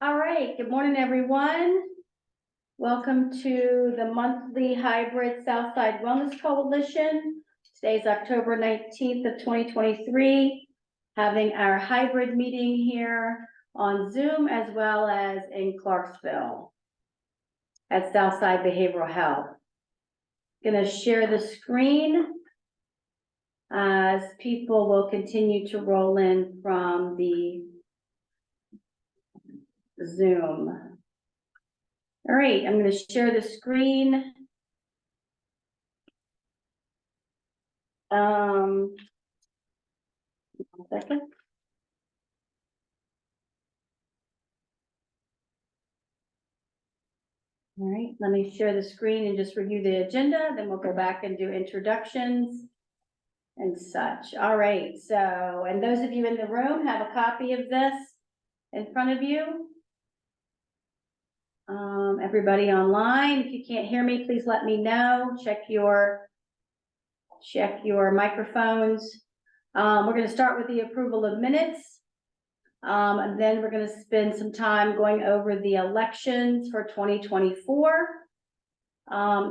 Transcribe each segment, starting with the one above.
All right, good morning, everyone. Welcome to the monthly hybrid Southside Wellness Coalition. Today's October 19th of 2023, having our hybrid meeting here on Zoom as well as in Clarksville at Southside Behavioral Health. Gonna share the screen as people will continue to roll in from the Zoom. All right, I'm going to share the screen. One second. All right, let me share the screen and just review the agenda. Then we'll go back and do introductions and such. All right, so, and those of you in the room have a copy of this in front of you. Everybody online, if you can't hear me, please let me know. Check your microphones. We're going to start with the approval of minutes. And then we're going to spend some time going over the elections for 2024.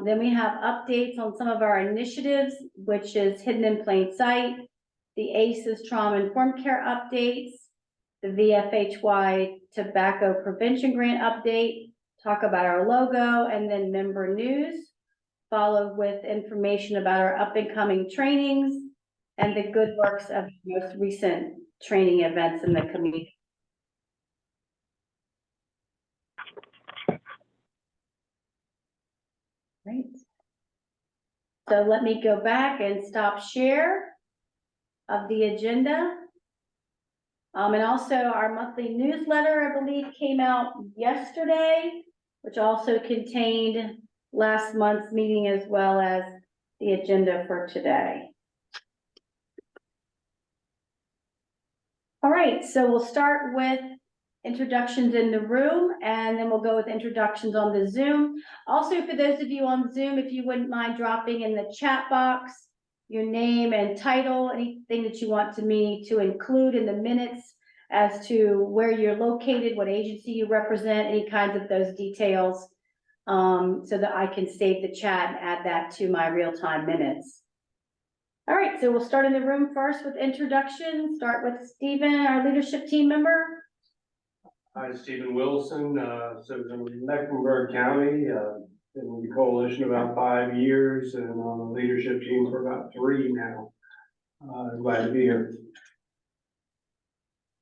Then we have updates on some of our initiatives, which is hidden in plain sight, the ACEs trauma informed care updates, the VFHY tobacco prevention grant update, talk about our logo, and then member news, followed with information about our up and coming trainings and the good works of the most recent training events in the community. Right. So let me go back and stop share of the agenda. And also our monthly newsletter, I believe, came out yesterday, which also contained last month's meeting as well as the agenda for today. All right, so we'll start with introductions in the room, and then we'll go with introductions on the Zoom. Also, for those of you on Zoom, if you wouldn't mind dropping in the chat box your name and title, anything that you want me to include in the minutes as to where you're located, what agency you represent, any kinds of those details, so that I can save the chat and add that to my real-time minutes. All right, so we'll start in the room first with introduction. Start with Stephen, our leadership team member. Hi, Stephen Wilson, citizen of Mecklenburg County, been with the coalition about 5 years and on the leadership team for about 3 now. Glad to be here.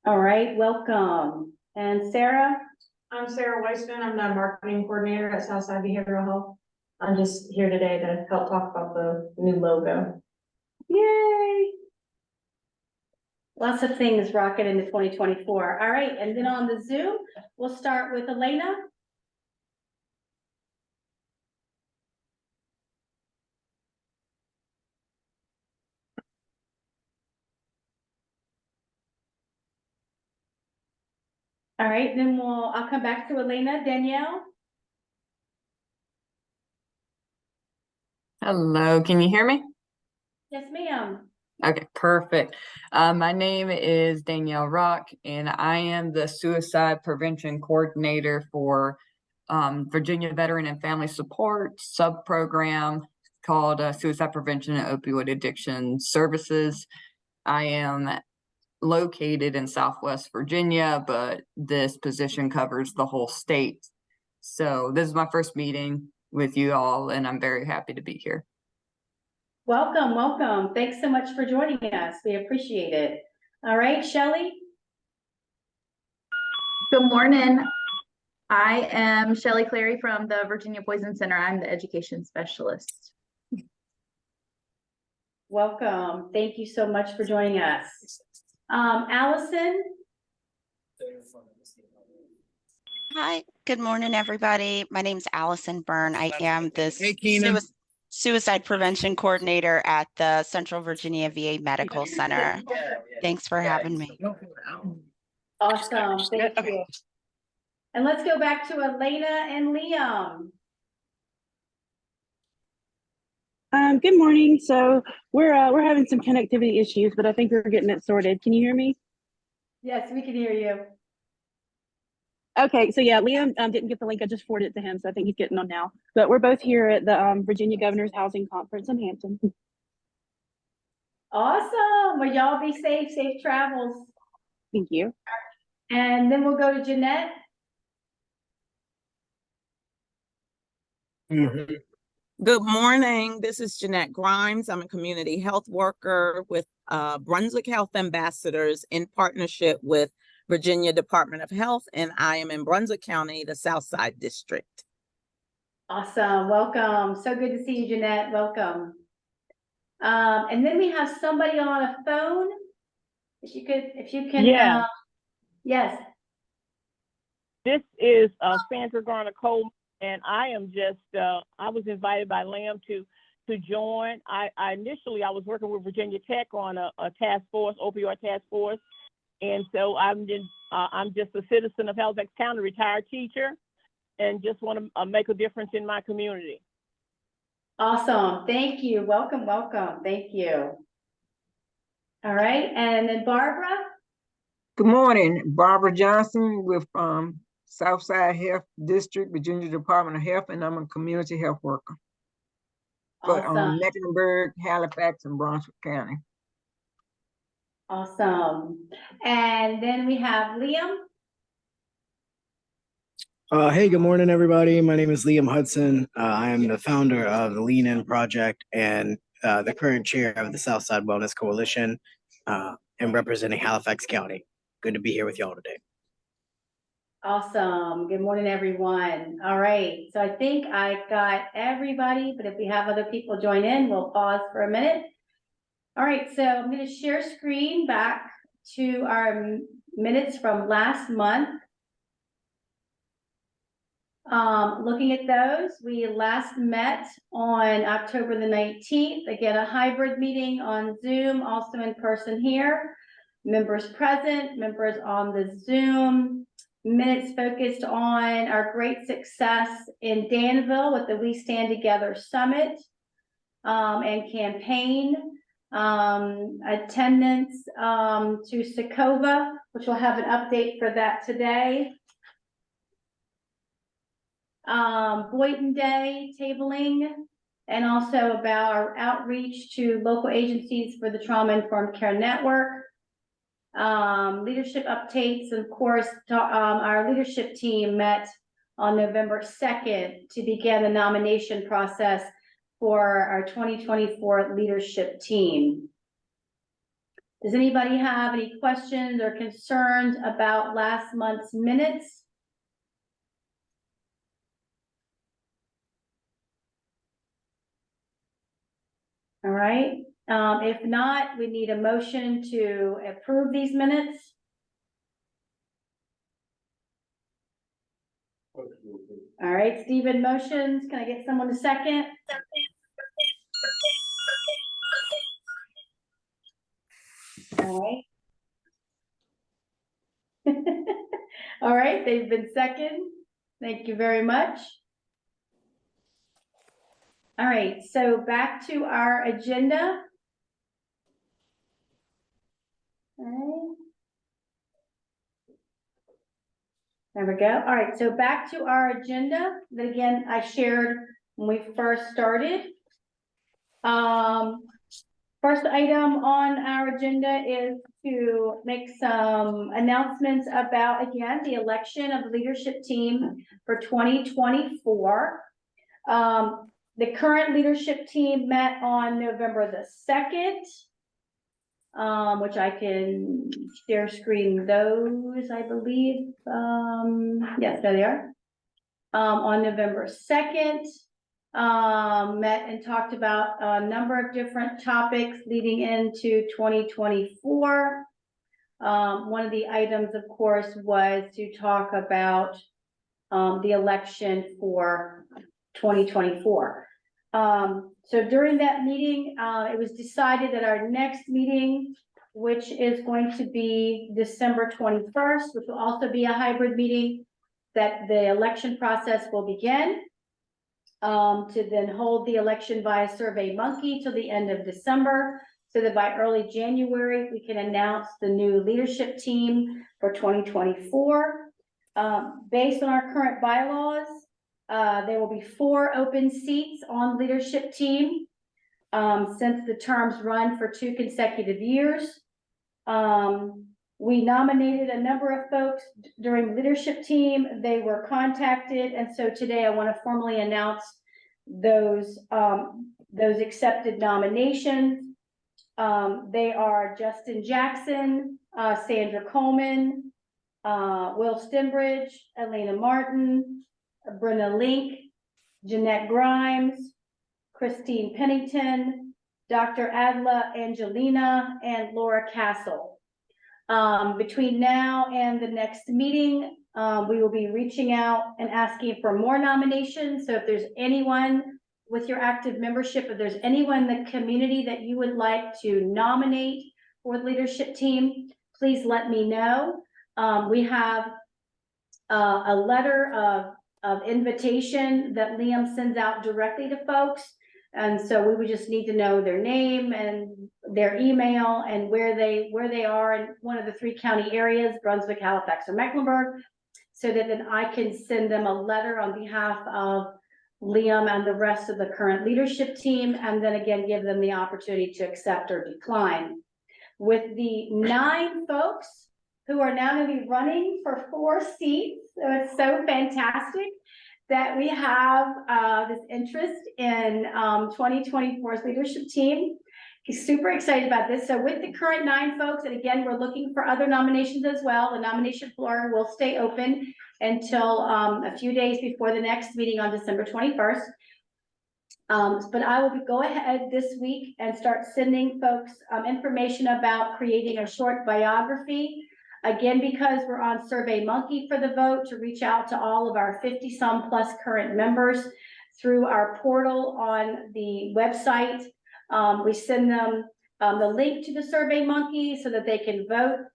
All right, welcome. And Sarah? I'm Sarah Weissman. I'm the marketing coordinator at Southside Behavioral Health. I'm just here today to help talk about the new logo. Yay! Lots of things rocket into 2024. All right, and then on the Zoom, we'll start with Elena. All right, then I'll come back to Elena. Danielle. Hello, can you hear me? Yes, ma'am. Okay, perfect. My name is Danielle Rock, and I am the Suicide Prevention Coordinator for Virginia Veteran and Family Support sub-program called Suicide Prevention and Opioid Addiction Services. I am located in Southwest Virginia, but this position covers the whole state. So this is my first meeting with you all, and I'm very happy to be here. Welcome, welcome. Thanks so much for joining us. We appreciate it. All right, Shelley. Good morning. I am Shelley Clary from the Virginia Poison Center. I'm the education specialist. Welcome. Thank you so much for joining us. Allison. Hi, good morning, everybody. My name's Allison Byrne. I am the Suicide Prevention Coordinator at the Central Virginia VA Medical Center. Thanks for having me. Awesome, thank you. And let's go back to Elena and Liam. Good morning. So we're having some connectivity issues, but I think we're getting it sorted. Can you hear me? Yes, we can hear you. Okay, so yeah, Liam didn't get the link. I just forwarded it to him, so I think he's getting on now. But we're both here at the Virginia Governor's Housing Conference in Hampton. Awesome. Well, y'all be safe, safe travels. Thank you. And then we'll go to Jeanette. Good morning. This is Jeanette Grimes. I'm a community health worker with Brunswick Health Ambassadors in partnership with Virginia Department of Health, and I am in Brunswick County, the Southside District. Awesome. Welcome. So good to see you, Jeanette. Welcome. And then we have somebody on a phone. If you can, Yeah. Yes. This is Sandra Garner Coleman, and I am just I was invited by Lamb to join. I initially was working with Virginia Tech on a task force, opioid task force, and so I'm just a citizen of Halifax County, retired teacher, and just want to make a difference in my community. Awesome. Thank you. Welcome, welcome. Thank you. All right, and then Barbara. Good morning, Barbara Johnson with Southside Health District, Virginia Department of Health, and I'm a community health worker. But Awesome. Mecklenburg, Halifax, and Brunswick County. Awesome. And then we have Liam. Hey, good morning, everybody. My name is Liam Hudson. I am the founder of the Lean In Project and the current chair of the Southside Wellness Coalition and representing Halifax County. Good to be here with y'all today. Awesome. Good morning, everyone. All right. So I think I got everybody, but if we have other people join in, we'll pause for a minute. All right. So I'm going to share screen back to our minutes from last month. Looking at those, we last met on October the 19th. Again, a hybrid meeting on Zoom, also in person here. Members present, members on the Zoom. Minutes focused on our great success in Danville with the We Stand Together Summit and campaign. Attendance to Secova, which we'll have an update for that today. Boynton Day tabling, and also about our outreach to local agencies for the Trauma Informed Care Network. Leadership updates, and of course, our leadership team met on November 2nd to begin the nomination process for our 2024 leadership team. Does anybody have any questions or concerns about last month's minutes? All right. If not, we need a motion to approve these minutes. All right, Stephen motions. Can I get someone to second? All right. All right, they've been second. Thank you very much. All right, so back to our agenda. All right. There we go. All right, so back to our agenda that again I shared when we first started. First item on our agenda is to make some announcements about, again, the election of the leadership team for 2024. The current leadership team met on November the 2nd. Which I can share screen those, I believe. Yes, there they are. On November 2nd, met and talked about a number of different topics leading into 2024. One of the items, of course, was to talk about the election for 2024. So during that meeting, it was decided that our next meeting, which is going to be December 21st, which will also be a hybrid meeting, that the election process will begin to then hold the election via SurveyMonkey till the end of December, so that by early January, we can announce the new leadership team for 2024. Based on our current bylaws, there will be 4 open seats on leadership team, since the terms run for 2 consecutive years. We nominated a number of folks during the leadership team. They were contacted, and so today I want to formally announce those accepted nominations. They are Justin Jackson, Sandra Coleman, Will Stenbridge, Elena Martin, Brenna Link, Jeanette Grimes, Christine Pennington, Dr. Adla Angelina, and Laura Castle. Between now and the next meeting, we will be reaching out and asking for more nominations. So if there's anyone with your active membership, if there's anyone in the community that you would like to nominate for the leadership team, please let me know. We have a letter of invitation that Liam sends out directly to folks. And so we would just need to know their name and their email and where they are in one of the 3 county areas, Brunswick, Halifax, or Mecklenburg, so that then I can send them a letter on behalf of Liam and the rest of the current leadership team, and then again, give them the opportunity to accept or decline. With the 9 folks who are now going to be running for 4 seats, so it's so fantastic that we have this interest in 2024's leadership team. He's super excited about this. So with the current 9 folks, and again, we're looking for other nominations as well. The nomination floor will stay open until a few days before the next meeting on December 21st. But I will go ahead this week and start sending folks information about creating a short biography. Again, because we're on SurveyMonkey for the vote, to reach out to all of our 50-some plus current members through our portal on the website. We send them the link to the SurveyMonkey so that they can vote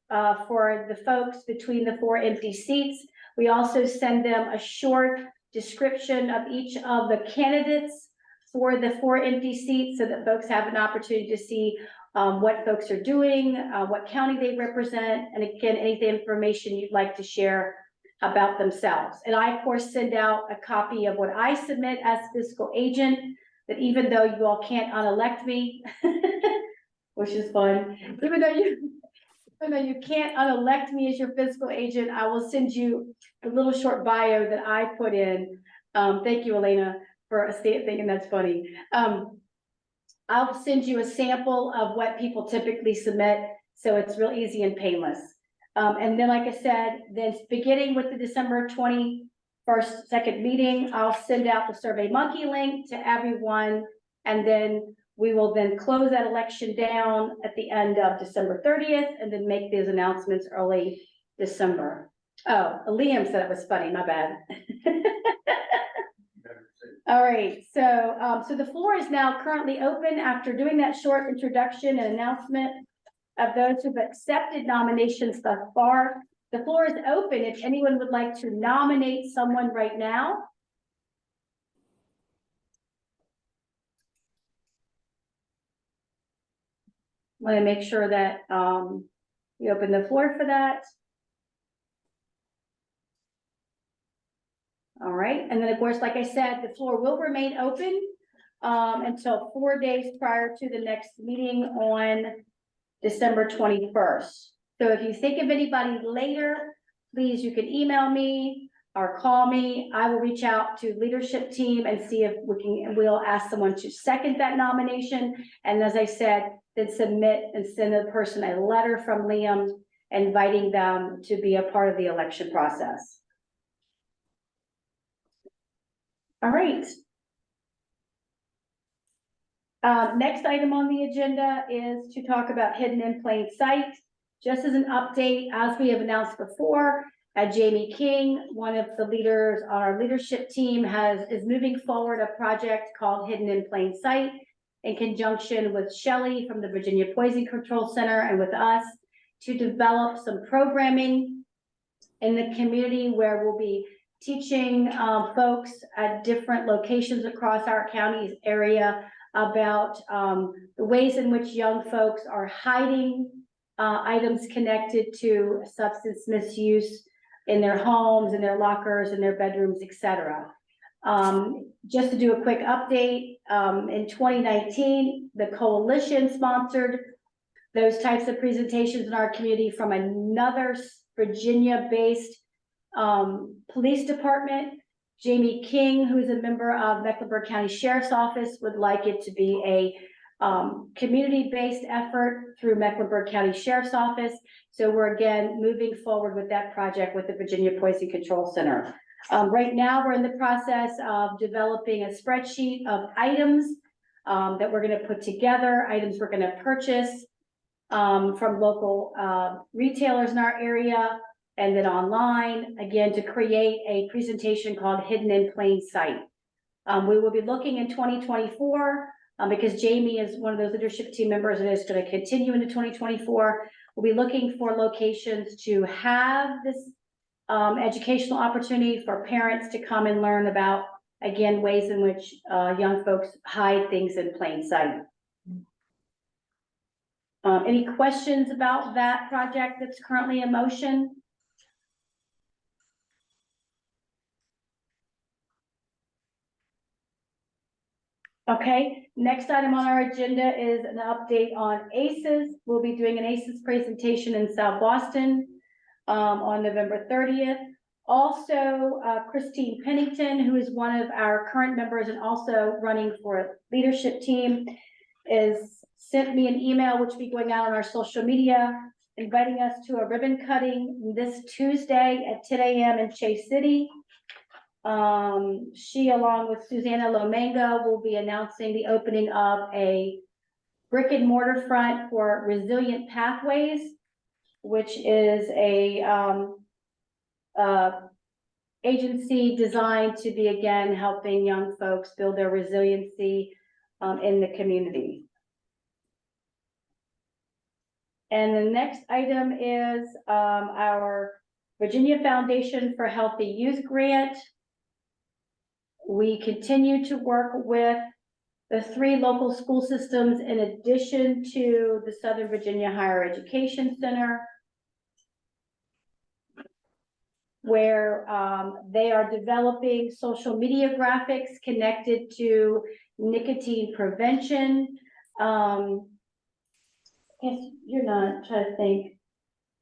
for the folks between the 4 empty seats. We also send them a short description of each of the candidates for the 4 empty seats so that folks have an opportunity to see what folks are doing, what county they represent, and again, any information you'd like to share about themselves. And I, of course, send out a copy of what I submit as fiscal agent, that even though you all can't unelect me, which is fun, even though you can't unelect me as your fiscal agent, I will send you the little short bio that I put in. Thank you, Elena, for thinking that's funny. I'll send you a sample of what people typically submit, so it's real easy and painless. And then, like I said, then beginning with the December 21st second meeting, I'll send out the SurveyMonkey link to everyone, and then we will then close that election down at the end of December 30th, and then make these announcements early December. Oh, Liam said it was funny, my bad. All right, so the floor is now currently open after doing that short introduction and announcement of those who've accepted nominations thus far. The floor is open if anyone would like to nominate someone right now. Want to make sure that we open the floor for that. All right, and then of course, like I said, the floor will remain open until 4 days prior to the next meeting on December 21st. So if you think of anybody later, please, you can email me or call me. I will reach out to leadership team and see if we'll ask someone to second that nomination. And as I said, then submit and send the person a letter from Liam inviting them to be a part of the election process. All right. Next item on the agenda is to talk about hidden in plain sight. Just as an update, as we have announced before, Jamie King, one of the leaders on our leadership team, is moving forward a project called Hidden in Plain Sight in conjunction with Shelley from the Virginia Poison Control Center and with us to develop some programming in the community where we'll be teaching folks at different locations across our county's area about the ways in which young folks are hiding items connected to substance misuse in their homes, in their lockers, in their bedrooms, etc. Just to do a quick update, in 2019, the coalition sponsored those types of presentations in our community from another Virginia-based police department. Jamie King, who's a member of Mecklenburg County Sheriff's Office, would like it to be a community-based effort through Mecklenburg County Sheriff's Office. So we're again moving forward with that project with the Virginia Poison Control Center. Right now, we're in the process of developing a spreadsheet of items that we're going to put together, items we're going to purchase from local retailers in our area, and then online, again, to create a presentation called Hidden in Plain Sight. We will be looking in 2024, because Jamie is one of those leadership team members and is going to continue into 2024. We'll be looking for locations to have this educational opportunity for parents to come and learn about, again, ways in which young folks hide things in plain sight. Any questions about that project that's currently in motion? Okay, next item on our agenda is an update on ACEs. We'll be doing an ACEs presentation in South Boston on November 30th. Also, Christine Pennington, who is one of our current members and also running for a leadership team, is sent me an email, which will be going out on our social media, inviting us to a ribbon cutting this Tuesday at 10 a.m. in Chase City. She, along with Susanna Lomanga, will be announcing the opening of a brick and mortar front for Resilient Pathways, which is a agency designed to be, again, helping young folks build their resiliency in the community. And the next item is our Virginia Foundation for Healthy Youth grant. We continue to work with the 3 local school systems in addition to the Southern Virginia Higher Education Center, where they are developing social media graphics connected to nicotine prevention. You're not trying to think.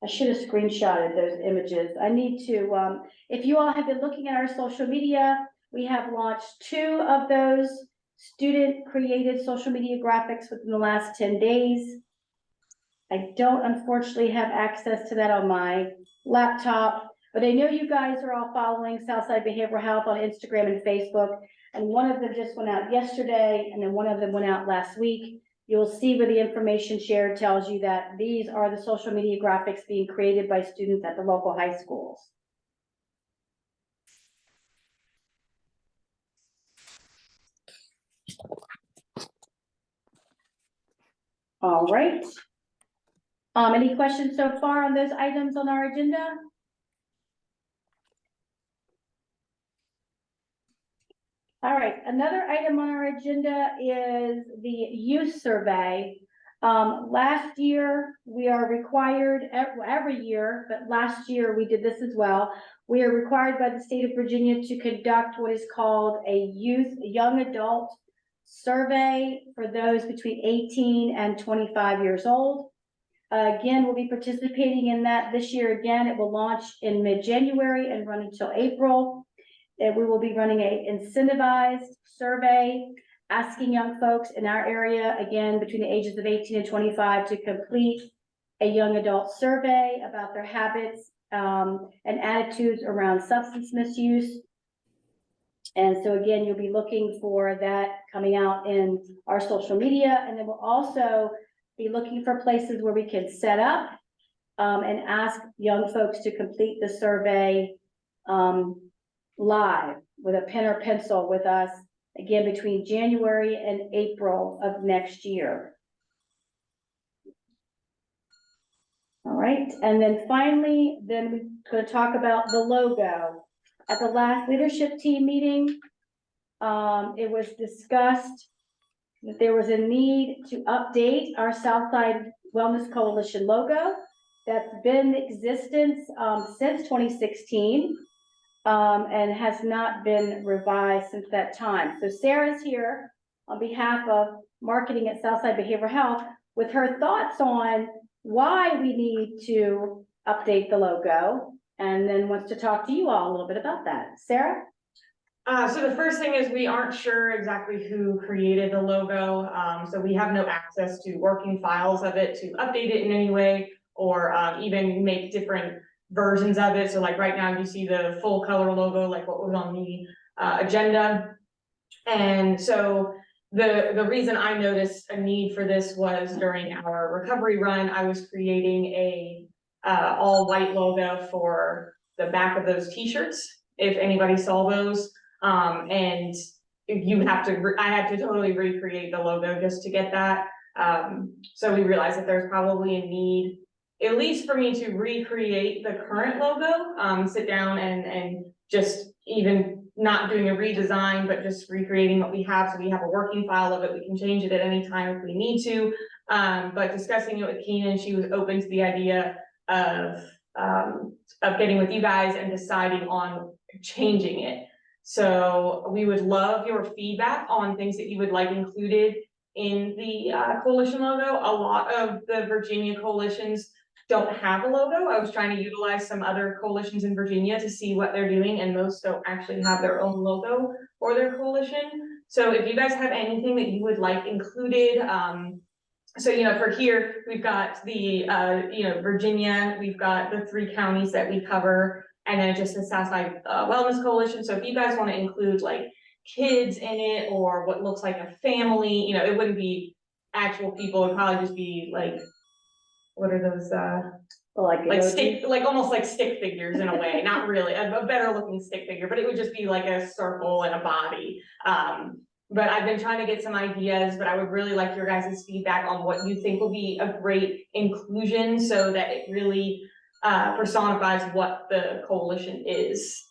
I should have screenshotted those images. I need to, if you all have been looking at our social media, we have launched 2 of those student-created social media graphics within the last 10 days. I don't unfortunately have access to that on my laptop, but I know you guys are all following Southside Behavioral Health on Instagram and Facebook, and one of them just went out yesterday, and then one of them went out last week. You'll see where the information shared tells you that these are the social media graphics being created by students at the local high schools. All right. Any questions so far on those items on our agenda? All right, another item on our agenda is the youth survey. Last year, we are required every year, but last year we did this as well. We are required by the state of Virginia to conduct what is called a young adult survey for those between 18 and 25 years old. Again, we'll be participating in that this year. Again, it will launch in mid-January and run until April. And we will be running a incentivized survey, asking young folks in our area, again, between the ages of 18 and 25, to complete a young adult survey about their habits and attitudes around substance misuse. And so again, you'll be looking for that coming out in our social media. And then we'll also be looking for places where we can set up and ask young folks to complete the survey live with a pen or pencil with us, again, between January and April of next year. All right, and then finally, we're going to talk about the logo. At the last leadership team meeting, it was discussed that there was a need to update our Southside Wellness Coalition logo. that's been in existence, since 2016. And has not been revised since that time. So Sarah's here on behalf of marketing at Southside Behavioral Health with her thoughts on why we need to update the logo, and then wants to talk to you all a little bit about that. Sarah? So the first thing is we aren't sure exactly who created the logo. So we have no access to working files of it to update it in any way, or even make different versions of it. So like right now you see the full color logo, like what was on the agenda. And so the reason I noticed a need for this was during our recovery run, I was creating a all white logo for the back of those t-shirts, if anybody saw those. And you have to, I had to totally recreate the logo just to get that. So we realized that there's probably a need, at least for me, to recreate the current logo, sit down and just even not doing a redesign, but just recreating what we have. So we have a working file of it. We can change it at any time if we need to. But discussing it with Keenan, she was open to the idea of getting with you guys and deciding on changing it. So we would love your feedback on things that you would like included in the coalition logo. A lot of the Virginia coalitions don't have a logo. I was trying to utilize some other coalitions in Virginia to see what they're doing, and most don't actually have their own logo for their coalition. So if you guys have anything that you would like included, so, you know, for here, we've got the, Virginia, we've got the 3 counties that we cover, and then just the Southside Wellness Coalition. So if you guys want to include like kids in it, or what looks like a family, you know, it wouldn't be actual people. It'd probably just be like, what are those, like stick, like almost like stick figures in a way, not really, a better looking stick figure, but it would just be like a circle and a body. But I've been trying to get some ideas, but I would really like your guys' feedback on what you think will be a great inclusion, so that it really personifies what the coalition is.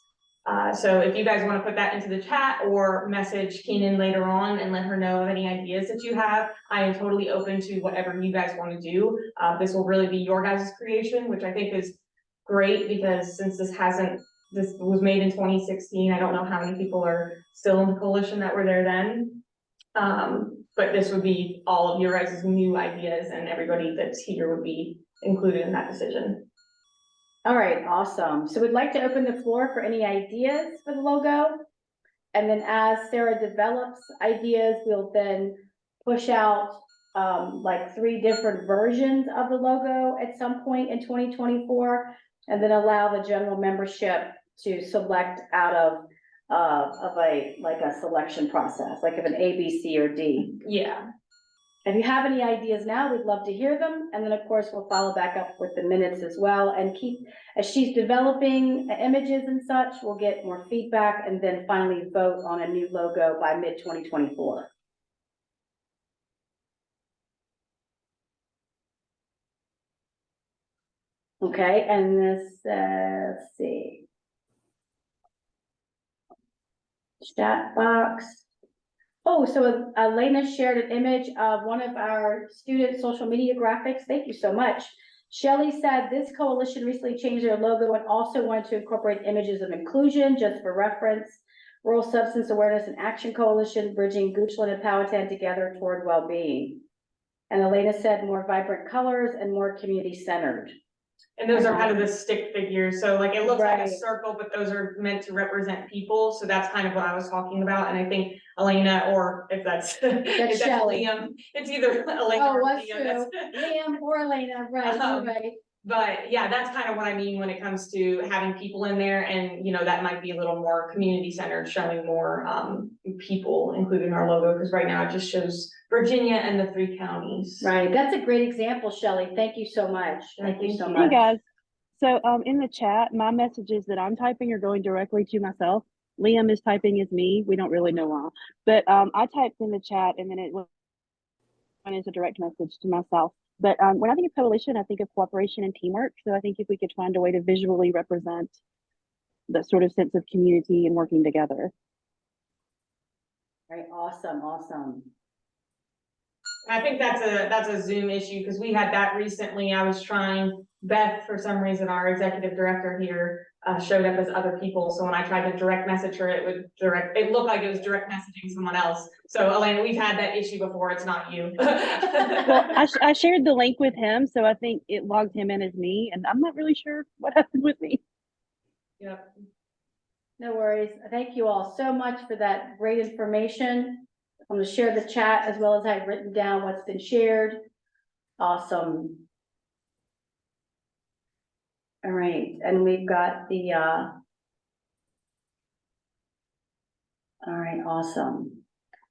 So if you guys want to put that into the chat or message Keenan later on and let her know of any ideas that you have, I am totally open to whatever you guys want to do. This will really be your guys' creation, which I think is great, because since this was made in 2016, I don't know how many people are still in the coalition that were there then. But this would be all of your guys' new ideas, and everybody that's here would be included in that decision. All right, awesome. So we'd like to open the floor for any ideas for the logo. And then as Sarah develops ideas, we'll then push out like 3 different versions of the logo at some point in 2024, and then allow the general membership to select out of a selection process, like of an A, B, C, or D. Yeah. If you have any ideas now, we'd love to hear them. And then of course, we'll follow back up with the minutes as well, and as she's developing images and such, we'll get more feedback and then finally vote on a new logo by mid-2024. Okay, and this, let's see. Chat box. Oh, so Elena shared an image of one of our student social media graphics. Thank you so much. Shelley said this coalition recently changed their logo and also wanted to incorporate images of inclusion, just for reference. Rural Substance Awareness and Action Coalition, bridging Goochland and Powhatan together toward well-being. And Elena said more vibrant colors and more community-centered. And those are kind of the stick figures. So like it looks like a Right. circle, but those are meant to represent people. So that's kind of what I was talking about. And I think Elena, or if that's, if that's Shelley. Liam, it's either Elena Oh, or what's Liam. true. Liam or Elena, right, you're right. But yeah, that's kind of what I mean when it comes to having people in there, and you know, that might be a little more community centered, showing more people including our logo, because right now it just shows Virginia and the 3 counties. Right, that's a great example, Shelley. Thank you so much. Thank you so Hey much. guys, so in the chat, my messages that I'm typing are going directly to myself. Liam is typing as me. We don't really know why, but I typed in the chat and then it went as a direct message to myself. But when I think of coalition, I think of cooperation and teamwork. So I think if we could find a way to visually represent the sort of sense of community and working together. Right, awesome, awesome. I think that's a Zoom issue, because we had that recently. I was trying, Beth, for some reason, our executive director here, showed up as other people. So when I tried to direct message her, it looked like it was direct messaging someone else. So Elena, we've had that issue before. It's not you. Well, I shared the link with him, so I think it logged him in as me, and I'm not really sure what happened with me. Yep. No worries. Thank you all so much for that great information. I'm going to share the chat as well as I've written down what's been shared. Awesome. All right, and we've got the, all right, awesome.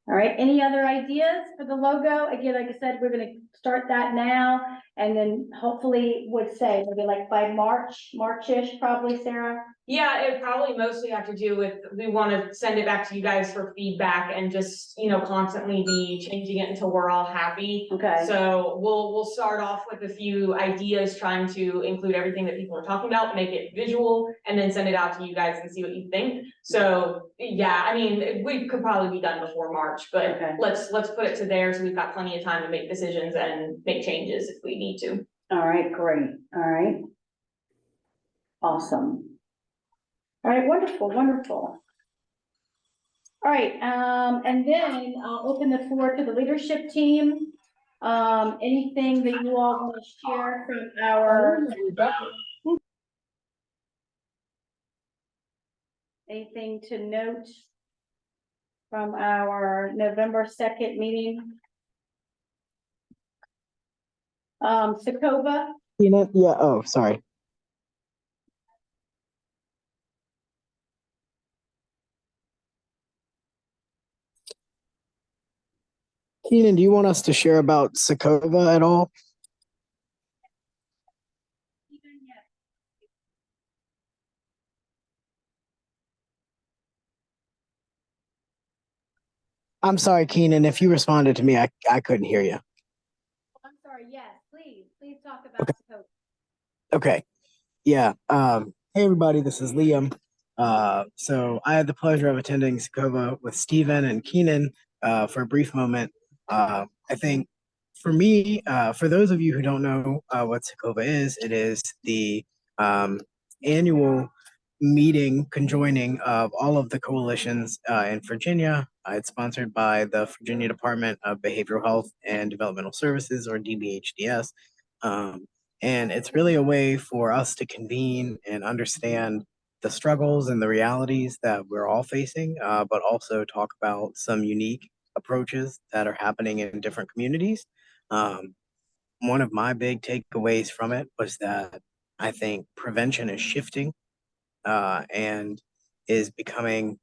All right, any other ideas for the logo? Again, like I said, we're gonna start that now, and then hopefully would say, maybe like by March-ish probably, Sarah? Yeah, it probably mostly have to do with, we want to send it back to you guys for feedback and just, you know, constantly be changing it until we're all happy. Okay. So we'll start off with a few ideas, trying to include everything that people are talking about, make it visual, and then send it out to you guys and see what you think. So yeah, I mean, we could probably be done before March, but Okay. let's put it to there so we've got plenty of time to make decisions and make changes if we need to. All right, great. All right. Awesome. All right, wonderful, wonderful. All right, and then I'll open the floor to the leadership team. Anything that you all want to share from our anything to note from our November 2nd meeting? Sokoba? Keenan, yeah, oh, sorry. Keenan, do you want us to share about Sokoba at all? I'm sorry, Keenan, if you responded to me, I couldn't hear you. I'm sorry, yes, please talk about Sokoba. Okay. Yeah. Hey everybody, this is Liam. So I had the pleasure of attending Sokoba with Stephen and Keenan for a brief moment. I think for me, for those of you who don't know what Sokoba is, it is the annual meeting conjoining of all of the coalitions in Virginia. It's sponsored by the Virginia Department of Behavioral Health and Developmental Services, or DBHDS. And it's really a way for us to convene and understand the struggles and the realities that we're all facing, but also talk about some unique approaches that are happening in different communities. One of my big takeaways from it was that I think prevention is shifting and is becoming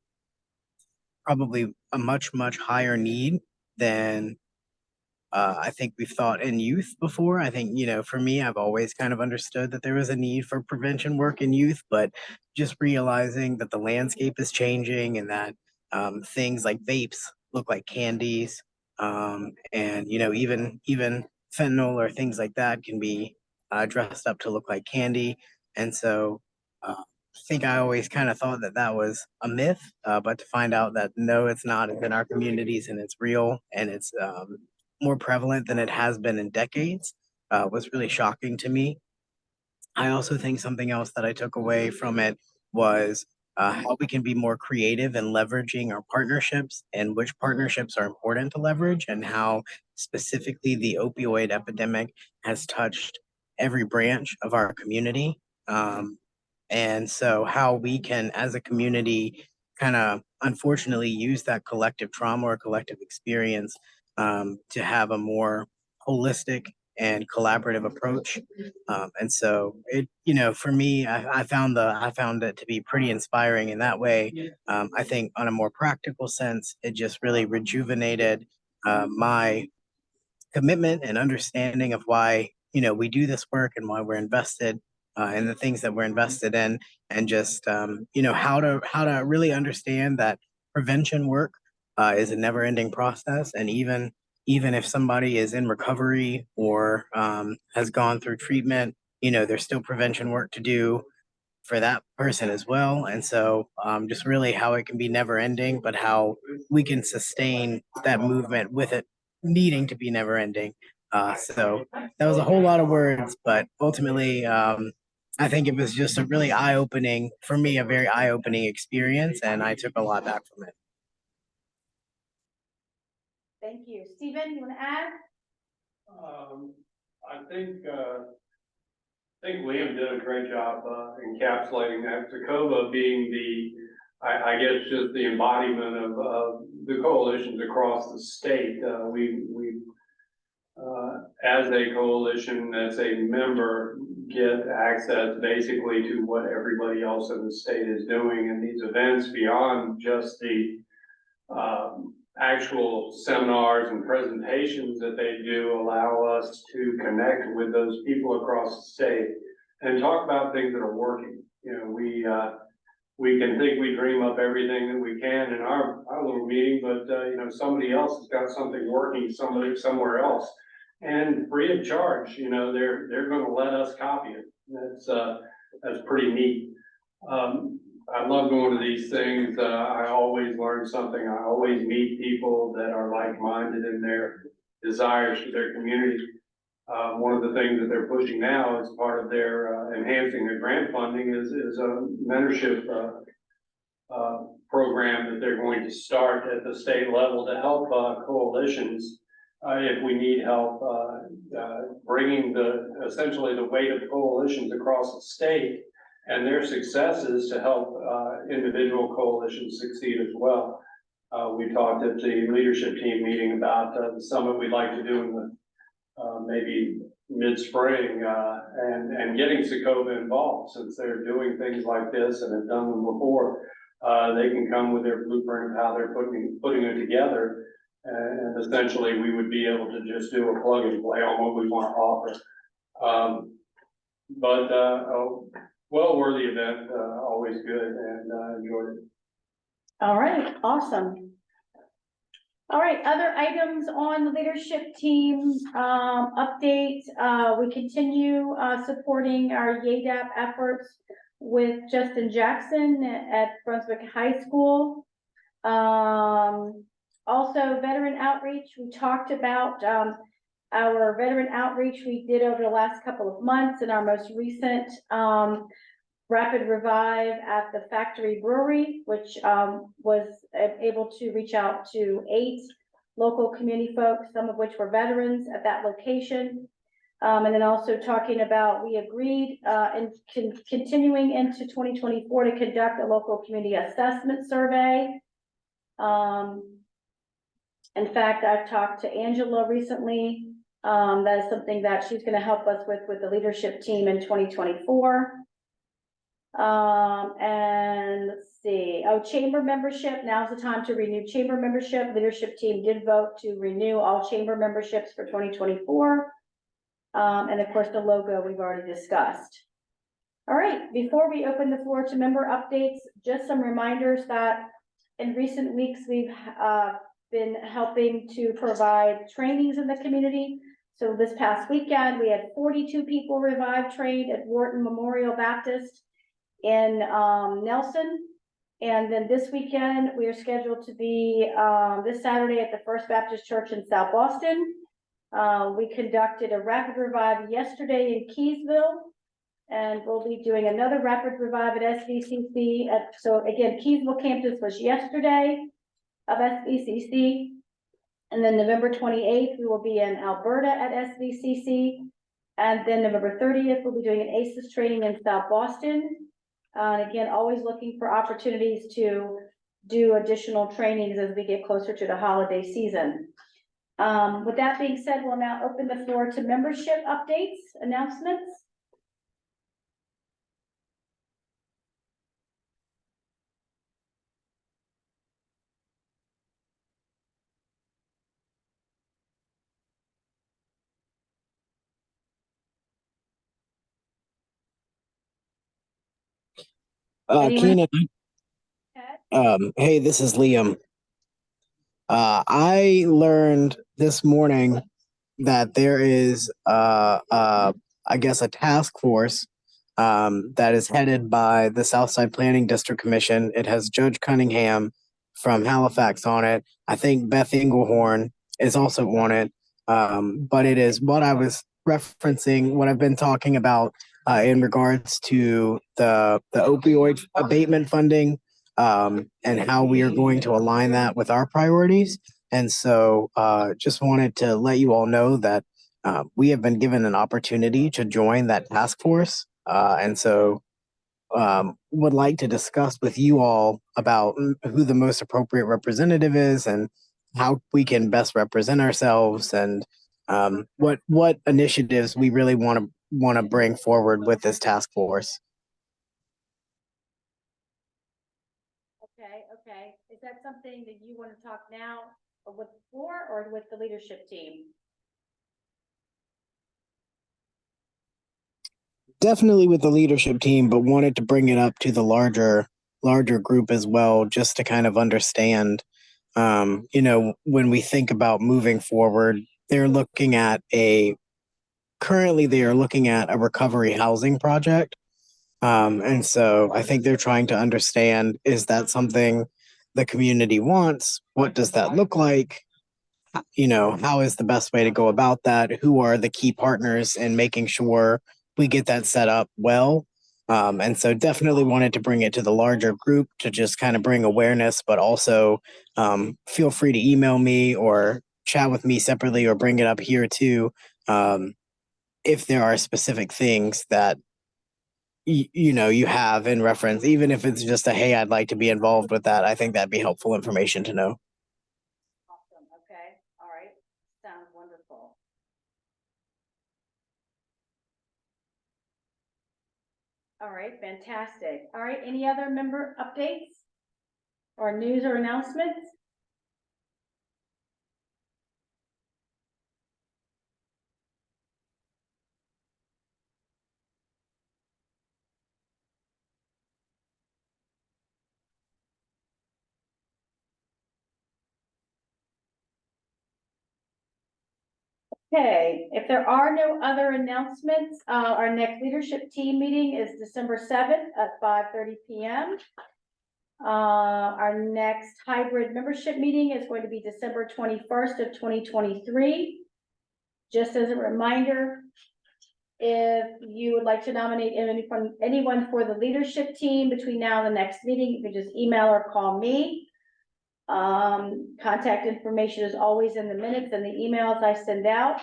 probably a much, much higher need than I think we've thought in youth before. I think, you know, for me, I've always kind of understood that there was a need for prevention work in youth, but just realizing that the landscape is changing and that things like vapes look like candies, and you know, even fentanyl or things like that can be dressed up to look like candy, and so. I think I always kind of thought that that was a myth, but to find out that no, it's not. It's in our communities and it's real and it's more prevalent than it has been in decades was really shocking to me. I also think something else that I took away from it was how we can be more creative in leveraging our partnerships and which partnerships are important to leverage, and how specifically the opioid epidemic has touched every branch of our community. And so, how we can, as a community, kind of unfortunately use that collective trauma or collective experience to have a more holistic and collaborative approach. And so it, you know, for me, I found it to be pretty inspiring in that way. I think on a more practical sense, it just really rejuvenated my commitment and understanding of why, you know, we do this work and why we're invested in the things that we're invested in, and just you know, how to really understand that prevention work is a never ending process, and even if somebody is in recovery or has gone through treatment, you know, there's still prevention work to do for that person as well. And so just really how it can be never ending, but how we can sustain that movement with it needing to be never ending. So that was a whole lot of words, but ultimately, I think it was just a really eye-opening, for me, a very eye-opening experience, and I took a lot back from it. Thank you. Stephen, you want to add? I think Liam did a great job encapsulating that. Tacoma being I guess just the embodiment of the coalitions across the state. We as a coalition, as a member, get access basically to what everybody else in the state is doing, and these events beyond just the actual seminars and presentations that they do allow us to connect with those people across the state and talk about things that are working. You know, we can think we dream up everything that we can in our little meeting, but you know, somebody else has got something working somewhere else, and free of charge. You know, they're going to let us copy it. That's pretty neat. I love going to these things. I always learn something. I always meet people that are like-minded in their desires for their community. One of the things that they're pushing now as part of their enhancing their grant funding is a mentorship program that they're going to start at the state level to help coalitions if we need help bringing essentially the weight of coalitions across the state and their successes to help individual coalitions succeed as well. We talked at the leadership team meeting about the summit we'd like to do in the maybe mid-spring and getting Secova involved, since they're doing things like this and have done them before. They can come with their blueprint of how they're putting it together, and essentially we would be able to just do a plug and play on what we want to offer. Well-worthy event, always good, and enjoyed it. All right, awesome. All right, other items on the leadership team update. We continue supporting our YADAP efforts with Justin Jackson at Brunswick High School. Also, veteran outreach. We talked about our veteran outreach we did over the last couple of months, and our most recent Rapid Revive at the Factory Brewery, which was able to reach out to 8 local community folks, some of which were veterans at that location. And then also talking about, we agreed and continuing into 2024 to conduct a local community assessment survey. In fact, I've talked to Angela recently. That is something that she's going to help us with the leadership team in 2024. And let's see, chamber membership. Now's the time to renew chamber membership. Leadership team did vote to renew all chamber memberships for 2024. And of course the logo we've already discussed. All right, before we open the floor to member updates, just some reminders that in recent weeks we've been helping to provide trainings in the community. So this past weekend we had 42 people Revive trained at Wharton Memorial Baptist in Nelson. And then this weekend we are scheduled to be this Saturday at the First Baptist Church in South Boston. We conducted a Rapid Revive yesterday in Keysville, and we'll be doing another Rapid Revive at SVCC. So again, Keysville campus was yesterday of SVCC, and then November 28th we will be in Alberta at SVCC, and then November 30th we'll be doing an ACES training in South Boston. And again, always looking for opportunities to do additional trainings as we get closer to the holiday season. With that being said, we'll now open the floor to membership updates, announcements. Keenan, hey, this is Liam. I learned this morning that there is, I guess, a task force that is headed by the Southside Planning District Commission. It has Judge Cunningham from Halifax on it. I think Beth Inglehorn is also on it. But it is what I was referencing, what I've been talking about in regards to the opioid abatement funding, and how we are going to align that with our priorities. And so just wanted to let you all know that we have been given an opportunity to join that task force. And so would like to discuss with you all about who the most appropriate representative is and how we can best represent ourselves, and what initiatives we really want to bring forward with this task force. Okay. Is that something that you want to talk now with the floor or with the leadership team? Definitely with the leadership team, but wanted to bring it up to the larger group as well, just to kind of understand. When we think about moving forward, they're looking at currently they are looking at a recovery housing project. And so I think they're trying to understand, is that something the community wants? What does that look like? How is the best way to go about that? Who are the key partners in making sure we get that set up well? And so definitely wanted to bring it to the larger group to just kind of bring awareness, but also feel free to email me or chat with me separately or bring it up here too. If there are specific things that you have in reference, even if it's just a, hey, I'd like to be involved with that, I think that'd be helpful information to know. Awesome. Okay. All right. Sounds wonderful. All right. Fantastic. All right. Any other member updates or news or announcements? Okay, if there are no other announcements, our next leadership team meeting is December 7th at 5:30 p.m. Our next hybrid membership meeting is going to be December 21st of 2023. Just as a reminder, if you would like to nominate anyone for the leadership team between now and the next meeting, you can just email or call me. Contact information is always in the minutes and the emails I send out.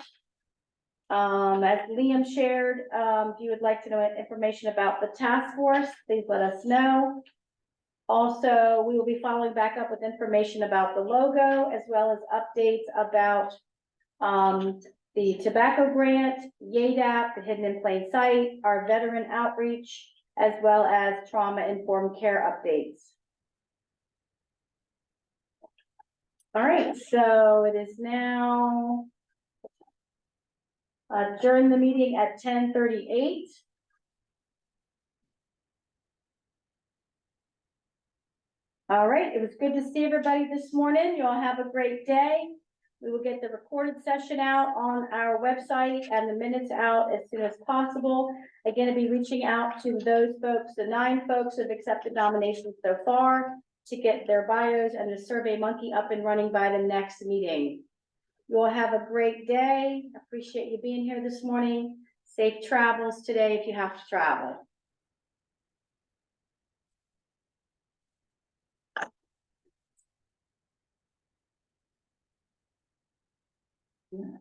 As Liam shared, if you would like to know information about the task force, please let us know. Also, we will be following back up with information about the logo, as well as updates about the tobacco grant, YADAP, the Hidden in Plain Sight, our veteran outreach, as well as trauma-informed care updates. All right, so it is now during the meeting at 10:38. All right, it was good to see everybody this morning. You all have a great day. We will get the recorded session out on our website and the minutes out as soon as possible. Again, I'll be reaching out to those folks, the 9 folks who have accepted nominations so far, to get their bios and the Survey Monkey up and running by the next meeting. You all have a great day. Appreciate you being here this morning. Safe travels today if you have to travel. Yeah.